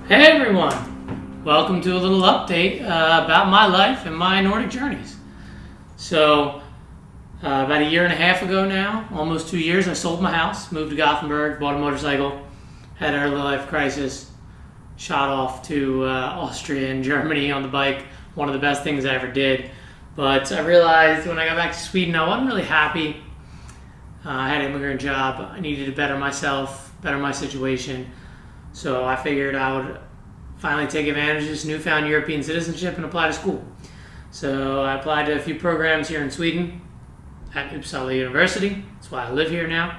Hey everyone! Welcome to a little update about my life and my Nordic journeys. So, about a year and a half ago now, almost 2 years, I sold my house, moved to Gothenburg, bought a motorcycle, had an early life crisis, shot off to Austria and Germany on the bike. One of the best things I ever did. But I realized when I got back to Sweden, I wasn't really happy. I had an immigrant job. I needed to better myself, better my situation. So I figured I would finally take advantage of this newfound European citizenship and apply to school. So I applied to a few programs here in Sweden at Uppsala University. That's why I live here now.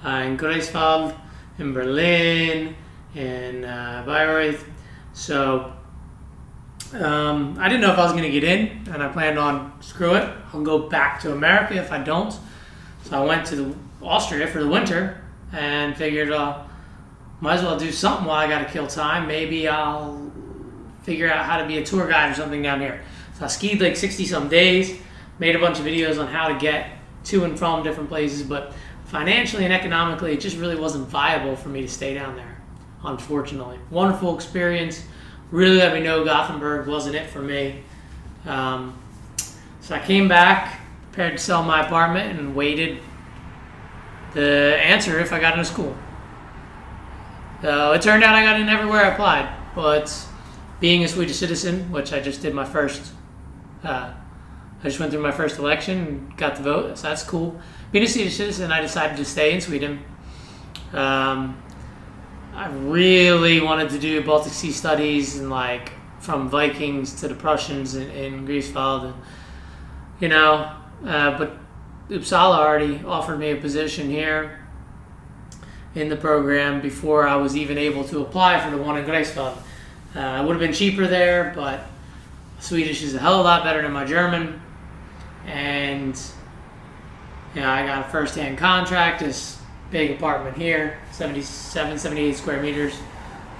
In Greifswald, in Berlin, in Bayreuth. So I didn't know if I was going to get in, and I planned on, screw it, I'll go back to America if I don't. So I went to Austria for the winter and figured might as well do something while I got to kill time. Maybe I'll figure out how to be a tour guide or something down here. So I skied like 60-some days, made a bunch of videos on how to get to and from different places, but financially and economically, it just really wasn't viable for me to stay down there, unfortunately. Wonderful experience. Really let me know Gothenburg wasn't it for me. So I came back, prepared to sell my apartment, and waited the answer if I got into school. So it turned out I got in everywhere I applied, but being a Swedish citizen, which I just did my first, I just went through my first election and got the vote, so that's cool. Being a Swedish citizen, I decided to stay in Sweden. I really wanted to do Baltic Sea studies and like from Vikings to the Prussians in Greifswald, but Uppsala already offered me a position here in the program before I was even able to apply for the one in Greifswald. It would have been cheaper there, but Swedish is a hell of a lot better than my German. And I got a first-hand contract, this big apartment here, 78 square meters,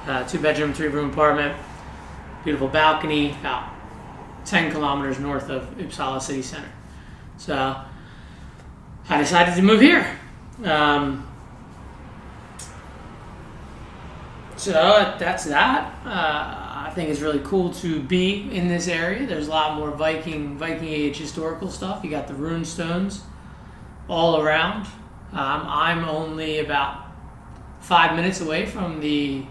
2-bedroom, 3-room apartment, beautiful balcony, about 10 kilometers north of Uppsala city center. So I decided to move here. So that's that. I think it's really cool to be in this area. There's a lot more Viking age historical stuff. You got the rune stones all around. I'm only about 5 minutes away from the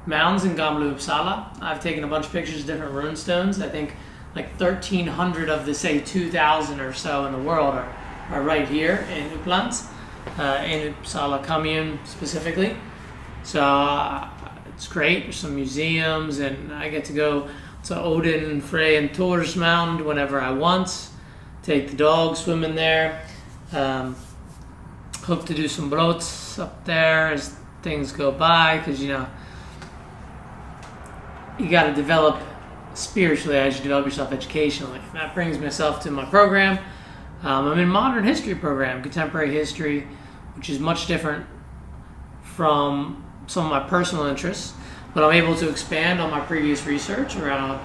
mounds in Gamla Uppsala. I've taken a bunch of pictures of different rune stones. I think like 1,300 of the, say, 2,000 or so in the world are right here in Uppland, in Uppsala commune specifically. So it's great. There's some museums, and I get to go to Odin, Frey, and Thor's Mound whenever I want. Take the dog swimming there. Hope to do some boats up there as things go by, because you got to develop spiritually as you develop yourself educationally. That brings myself to my program. I'm in modern history program, contemporary history, which is much different from some of my personal interests, but I'm able to expand on my previous research around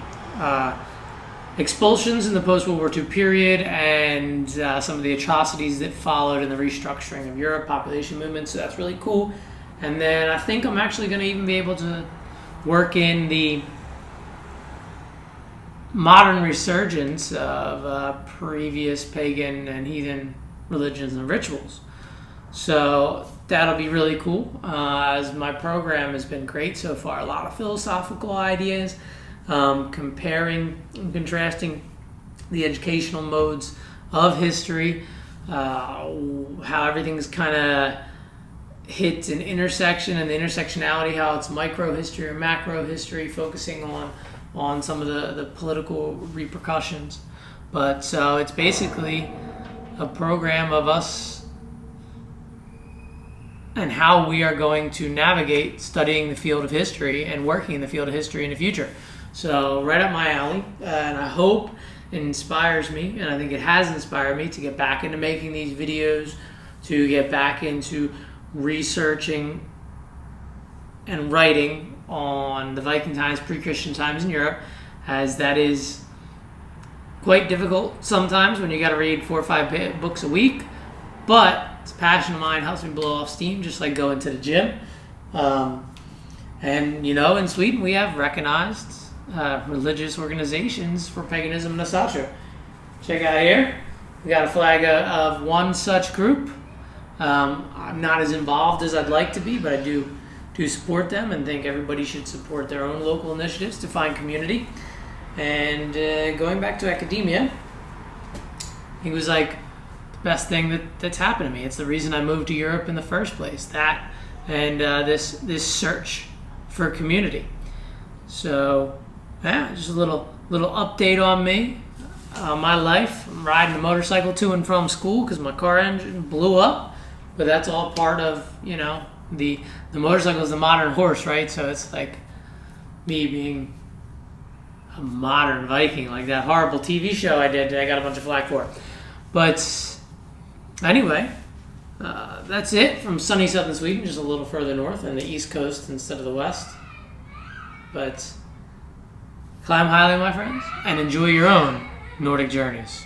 expulsions in the post-World War II period and some of the atrocities that followed in the restructuring of Europe, population movements, so that's really cool. And then I think I'm actually going to even be able to work in the modern resurgence of previous pagan and heathen religions and rituals. So that'll be really cool, as my program has been great so far. A lot of philosophical ideas, comparing and contrasting the educational modes of history, how everything's kind of hit an intersection, and the intersectionality, how it's micro history or macro history, focusing on some of the political repercussions. But so it's basically a program of us and how we are going to navigate studying the field of history and working in the field of history in the future. So right up my alley, and I hope it inspires me, and I think it has inspired me to get back into making these videos, to get back into researching and writing on the Viking times, pre-Christian times in Europe, as that is quite difficult sometimes when you got to read 4 or 5 books a week, but it's a passion of mine, helps me blow off steam, just like going to the gym. And, in Sweden we have recognized religious organizations for paganism and nostalgia. Check out here. We got a flag of one such group. I'm not as involved as I'd like to be, but I do support them and think everybody should support their own local initiatives to find community. And going back to academia, it was like the best thing that's happened to me. It's the reason I moved to Europe in the first place. That and this search for community. So, yeah, just a little update on me, my life. I'm riding a motorcycle to and from school because my car engine blew up, but that's all part of the motorcycle is the modern horse, right? So it's like me being a modern Viking, like that horrible TV show I did that I got a bunch of flack for. But anyway, that's it from sunny southern Sweden, just a little further north on the east coast instead of the west. But climb highly, my friends, and enjoy your own Nordic journeys.